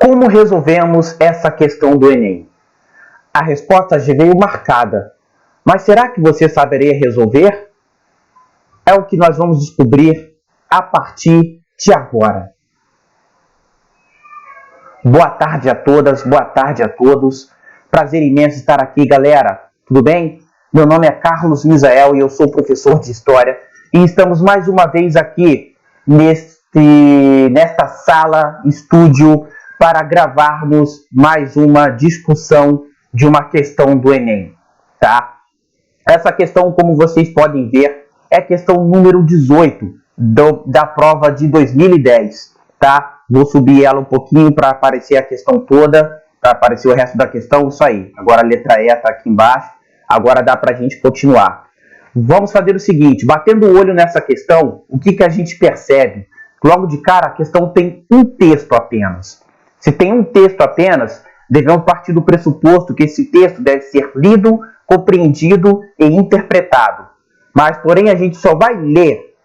Como resolvemos essa questão do Enem? A resposta já veio marcada, mas será que você saberia resolver? É o que nós vamos descobrir a partir de agora. Boa tarde a todas, boa tarde a todos. Prazer imenso estar aqui, galera. Tudo bem? Meu nome é Carlos Misael e eu sou professor de História. E estamos mais uma vez aqui nesta sala, estúdio, para gravarmos mais uma discussão de uma questão do Enem, tá? Essa questão, como vocês podem ver, é a questão número 18 da prova de 2010, tá? Vou subir ela um pouquinho para aparecer a questão toda, para aparecer o resto da questão, isso aí. Agora a letra E está aqui embaixo, agora dá para a gente continuar. Vamos fazer o seguinte, batendo o olho nessa questão, o que a gente percebe? Logo de cara, a questão tem um texto apenas. Se tem um texto apenas, devemos partir do pressuposto que esse texto deve ser lido, compreendido e interpretado. Mas, porém, a gente só vai ler,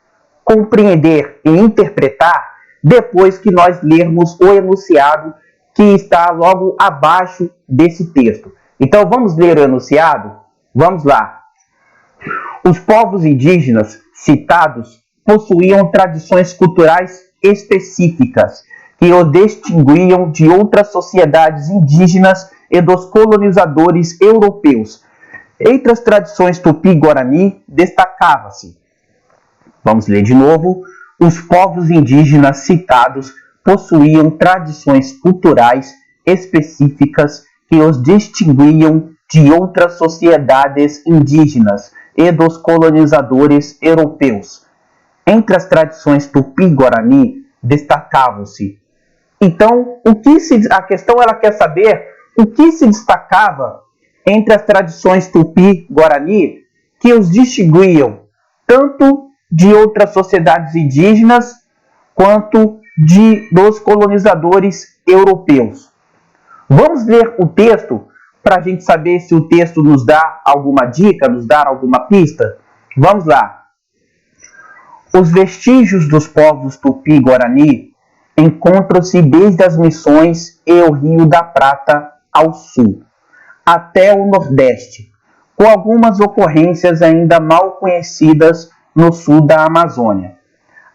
compreender e interpretar depois que nós lermos o enunciado que está logo abaixo desse texto. Então, vamos ler o enunciado? Vamos lá. Os povos indígenas citados possuíam tradições culturais específicas que o distinguiam de outras sociedades indígenas e dos colonizadores europeus. Entre as tradições tupi-guarani, destacava-se, vamos ler de novo, os povos indígenas citados possuíam tradições culturais específicas que os distinguiam de outras sociedades indígenas e dos colonizadores europeus. Entre as tradições tupi-guarani, destacavam-se. Então, a questão ela quer saber o que se destacava entre as tradições tupi-guarani que os distinguiam tanto de outras sociedades indígenas quanto dos colonizadores europeus. Vamos ler o texto para a gente saber se o texto nos dá alguma dica, nos dá alguma pista? Vamos lá. Os vestígios dos povos tupi-guarani encontram-se desde as Missões e o Rio da Prata ao sul, até o Nordeste, com algumas ocorrências ainda mal conhecidas no sul da Amazônia.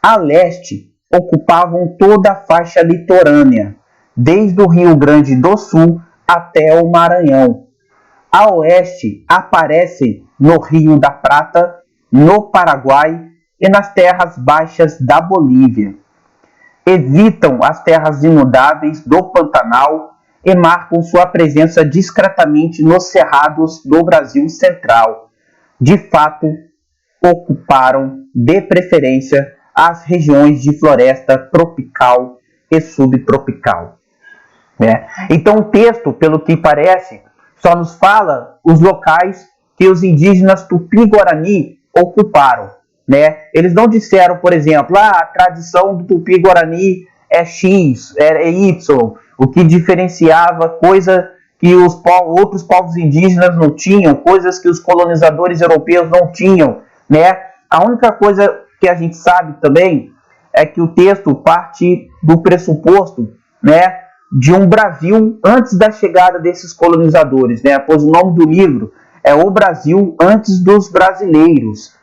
A leste, ocupavam toda a faixa litorânea, desde o Rio Grande do Sul até o Maranhão. A oeste, aparecem no Rio da Prata, no Paraguai e nas terras baixas da Bolívia. Evitam as terras inundáveis do Pantanal e marcam sua presença discretamente nos cerrados do Brasil central. De fato, ocuparam, de preferência, as regiões de floresta tropical e subtropical. Então o texto, pelo que parece, só nos fala os locais que os indígenas tupi-guarani ocuparam. Eles não disseram, por exemplo, a tradição do tupi-guarani é X, é Y, o que diferenciava coisa que os outros povos indígenas não tinham, coisas que os colonizadores europeus não tinham. A única coisa que a gente sabe também é que o texto parte do pressuposto de um Brasil antes da chegada desses colonizadores, pois o nome do livro é O Brasil Antes dos Brasileiros.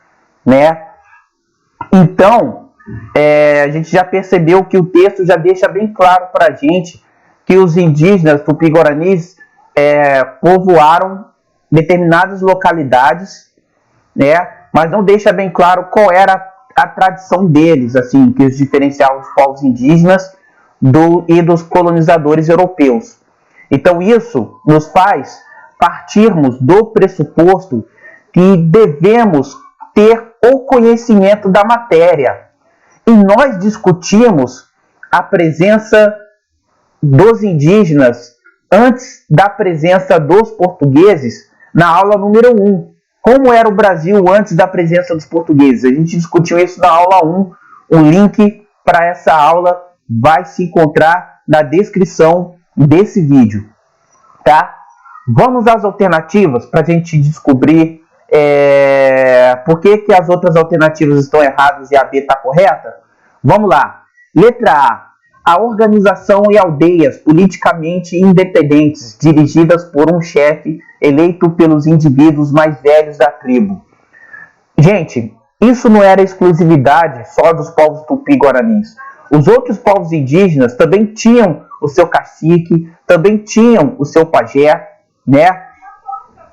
Então, a gente já percebeu que o texto já deixa bem claro para a gente que os indígenas tupi-guaranis povoaram determinadas localidades, mas não deixa bem claro qual era a tradição deles, assim, que os diferenciava os povos indígenas e dos colonizadores europeus. Então isso nos faz partirmos do pressuposto que devemos ter o conhecimento da matéria. E nós discutimos a presença dos indígenas antes da presença dos portugueses na aula número 1. Como era o Brasil antes da presença dos portugueses? A gente discutiu isso na aula 1. O link para essa aula vai se encontrar na descrição desse vídeo. Tá? Vamos às alternativas para a gente descobrir por que as outras alternativas estão erradas e a B está correta? Vamos lá. Letra A. a organização e aldeias politicamente independentes, dirigidas por um chefe eleito pelos indivíduos mais velhos da tribo. Gente, isso não era exclusividade só dos povos tupi-guaranis. Os outros povos indígenas também tinham o seu cacique, também tinham o seu pajé, né?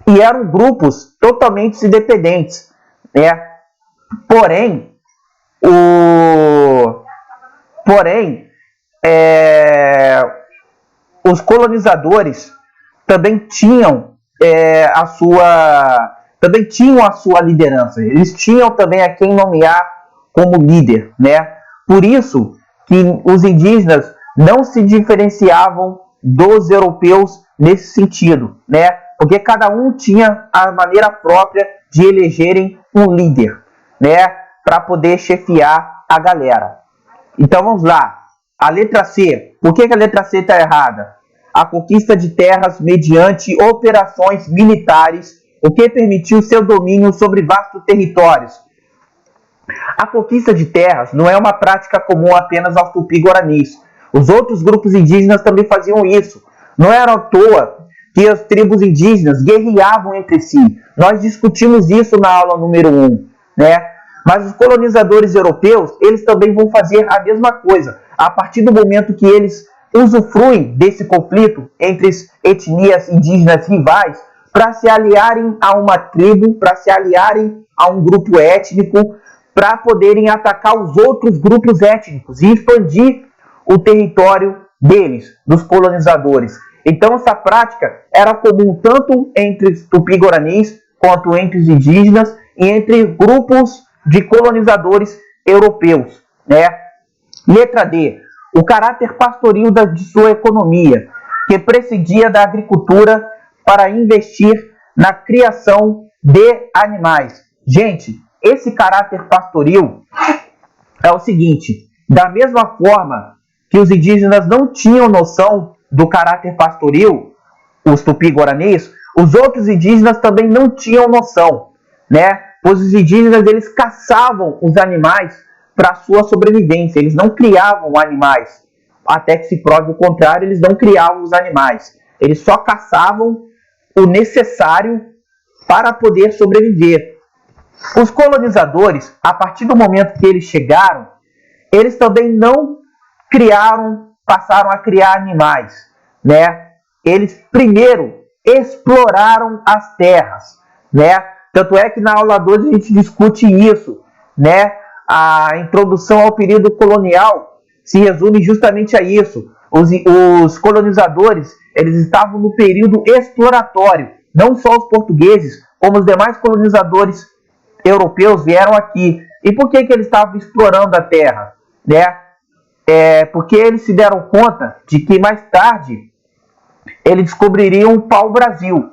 E eram grupos totalmente independentes, né? Porém, os colonizadores também tinham a sua liderança. Eles tinham também a quem nomear como líder, né? Por isso que os indígenas não se diferenciavam dos europeus nesse sentido, né? Porque cada um tinha a maneira própria de elegerem um líder, né? Para poder chefiar a galera. Então vamos lá. A letra C. Por que a letra C está errada? A conquista de terras mediante operações militares, o que permitiu seu domínio sobre vastos territórios. A conquista de terras não é uma prática comum apenas aos tupi-guaranis. Os outros grupos indígenas também faziam isso. Não era à toa que as tribos indígenas guerreavam entre si. Nós discutimos isso na aula número 1, né? Mas os colonizadores europeus, eles também vão fazer a mesma coisa. A partir do momento que eles usufruem desse conflito entre etnias indígenas rivais, para se aliarem a uma tribo, para se aliarem a um grupo étnico, para poderem atacar os outros grupos étnicos e expandir o território deles, dos colonizadores. Então essa prática era comum tanto entre os tupi-guaranis quanto entre os indígenas e entre grupos de colonizadores europeus, né? Letra D. O caráter pastoril de sua economia, que prescindia da agricultura para investir na criação de animais. Gente, esse caráter pastoril é o seguinte: da mesma forma que os indígenas não tinham noção do caráter pastoril, os tupi-guaranis, os outros indígenas também não tinham noção, né? Pois os indígenas, eles caçavam os animais para sua sobrevivência, eles não criavam animais. Até que se prove o contrário, eles não criavam os animais. Eles só caçavam o necessário para poder sobreviver. Os colonizadores, a partir do momento que eles chegaram, eles também não passaram a criar animais, né? Eles primeiro exploraram as terras, né? Tanto é que na aula 2 a gente discute isso, né? A introdução ao período colonial se resume justamente a isso. Os colonizadores, eles estavam no período exploratório. Não só os portugueses, como os demais colonizadores europeus vieram aqui. E por que eles estavam explorando a terra? Né? Porque eles se deram conta de que mais tarde eles descobririam o pau-brasil.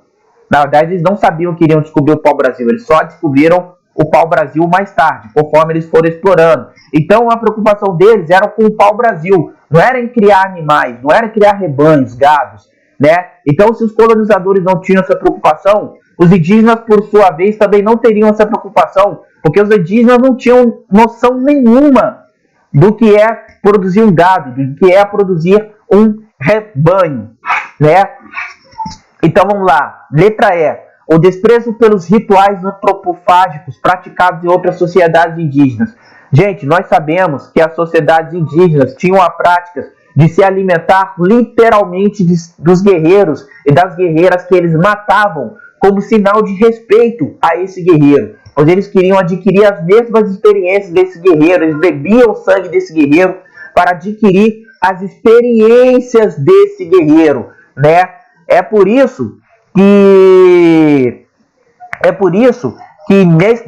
Na verdade, eles não sabiam que iriam descobrir o pau-brasil, eles só descobriram o pau-brasil mais tarde, conforme eles foram explorando. Então, a preocupação deles era com o pau-brasil, não era em criar animais, não era em criar rebanhos, gados, né? Então, se os colonizadores não tinham essa preocupação, os indígenas, por sua vez, também não teriam essa preocupação, porque os indígenas não tinham noção nenhuma do que é produzir um gado, do que é produzir um rebanho, né? Então vamos lá, letra E. O desprezo pelos rituais antropofágicos praticados em outras sociedades indígenas. Gente, nós sabemos que as sociedades indígenas tinham a prática de se alimentar literalmente dos guerreiros e das guerreiras que eles matavam como sinal de respeito a esse guerreiro. Pois eles queriam adquirir as mesmas experiências desse guerreiro, eles bebiam o sangue desse guerreiro para adquirir as experiências desse guerreiro, né? É por isso que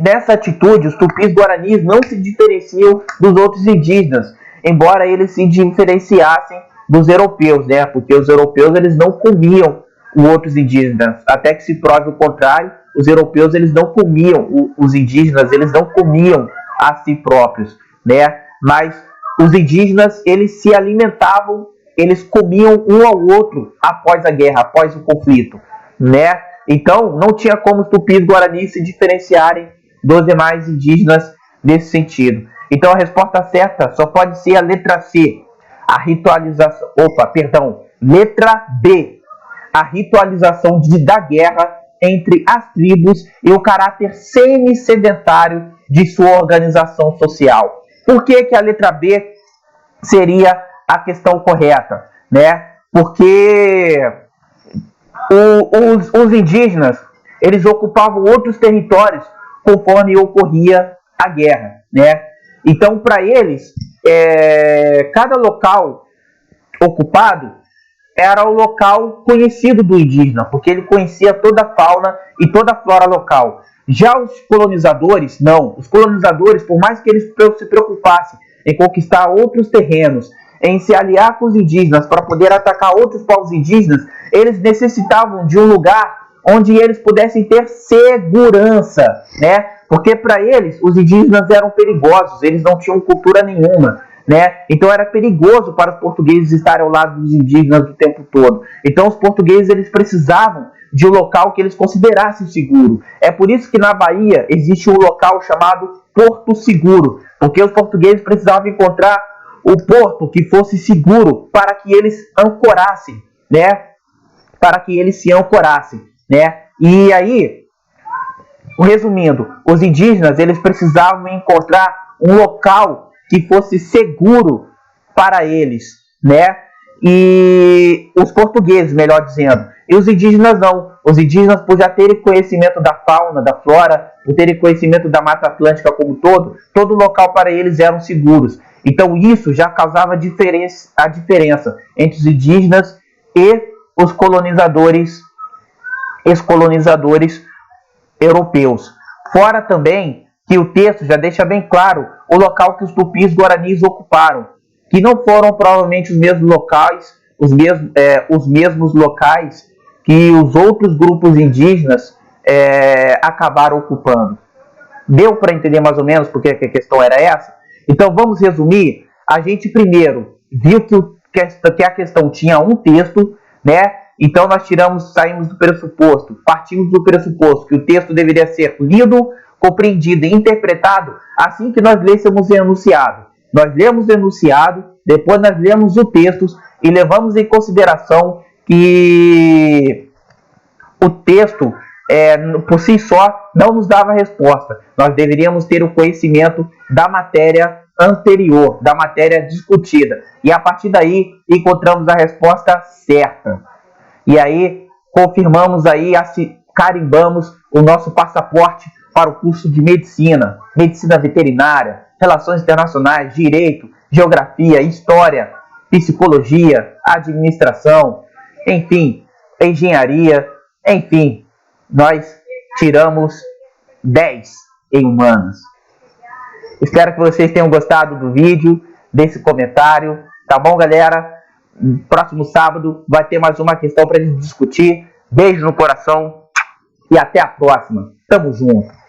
nessa atitude os tupis-guaranis não se diferenciam dos outros indígenas, embora eles se diferenciassem dos europeus, né? Porque os europeus, eles não comiam os outros indígenas, até que se prove o contrário. Os europeus, eles não comiam os indígenas, eles não comiam a si próprios, né? Mas os indígenas, eles se alimentavam, eles comiam um ao outro após a guerra, após o conflito, né? Então, não tinha como os tupis-guaranis se diferenciarem dos demais indígenas nesse sentido. Então, a resposta certa só pode ser a letra C. A ritualização, letra B, a ritualização da guerra entre as tribos e o caráter semi-sedentário de sua organização social. Por que a letra B seria a questão correta, né? Porque os indígenas, eles ocupavam outros territórios conforme ocorria a guerra, né? Então, para eles, cada local ocupado era o local conhecido do indígena, porque ele conhecia toda a fauna e toda a flora local. Já os colonizadores, não. Os colonizadores, por mais que eles se preocupassem em conquistar outros terrenos, em se aliar com os indígenas para poder atacar outros povos indígenas, eles necessitavam de um lugar onde eles pudessem ter segurança, né? Porque para eles, os indígenas eram perigosos, eles não tinham cultura nenhuma, né? Então era perigoso para os portugueses estarem ao lado dos indígenas o tempo todo. Então os portugueses, eles precisavam de um local que eles considerassem seguro. É por isso que na Bahia existe um local chamado Porto Seguro, porque os portugueses precisavam encontrar o porto que fosse seguro para que eles ancorassem, né? Para que eles se ancorassem, né? E aí, resumindo, os indígenas, eles precisavam encontrar um local que fosse seguro para eles, né? E os portugueses, melhor dizendo. E os indígenas não. Os indígenas, por já terem conhecimento da fauna, da flora, por terem conhecimento da Mata Atlântica como todo local para eles eram seguros. Então isso já causava a diferença entre os indígenas e os colonizadores europeus. Fora também que o texto já deixa bem claro o local que os tupis guaranis ocuparam, que não foram provavelmente os mesmos locais, os mesmos locais que os outros grupos indígenas acabaram ocupando. Deu para entender mais ou menos porque a questão era essa? Então vamos resumir. A gente primeiro viu que a questão tinha um texto, né? Então nós partimos do pressuposto que o texto deveria ser lido, compreendido e interpretado assim que nós lêssemos o enunciado. Nós lemos o enunciado, depois nós lemos o texto e levamos em consideração que o texto por si só não nos dava resposta. Nós deveríamos ter o conhecimento da matéria anterior, da matéria discutida. E a partir daí encontramos a resposta certa. E aí confirmamos aí, carimbamos o nosso passaporte para o curso de medicina, medicina veterinária, relações internacionais, direito, geografia, história, psicologia, administração, enfim, engenharia, enfim, nós tiramos 10 em humanas. Espero que vocês tenham gostado do vídeo, desse comentário, tá bom, galera? Próximo sábado vai ter mais uma questão para a gente discutir. Beijo no coração e até a próxima. Tamo junto.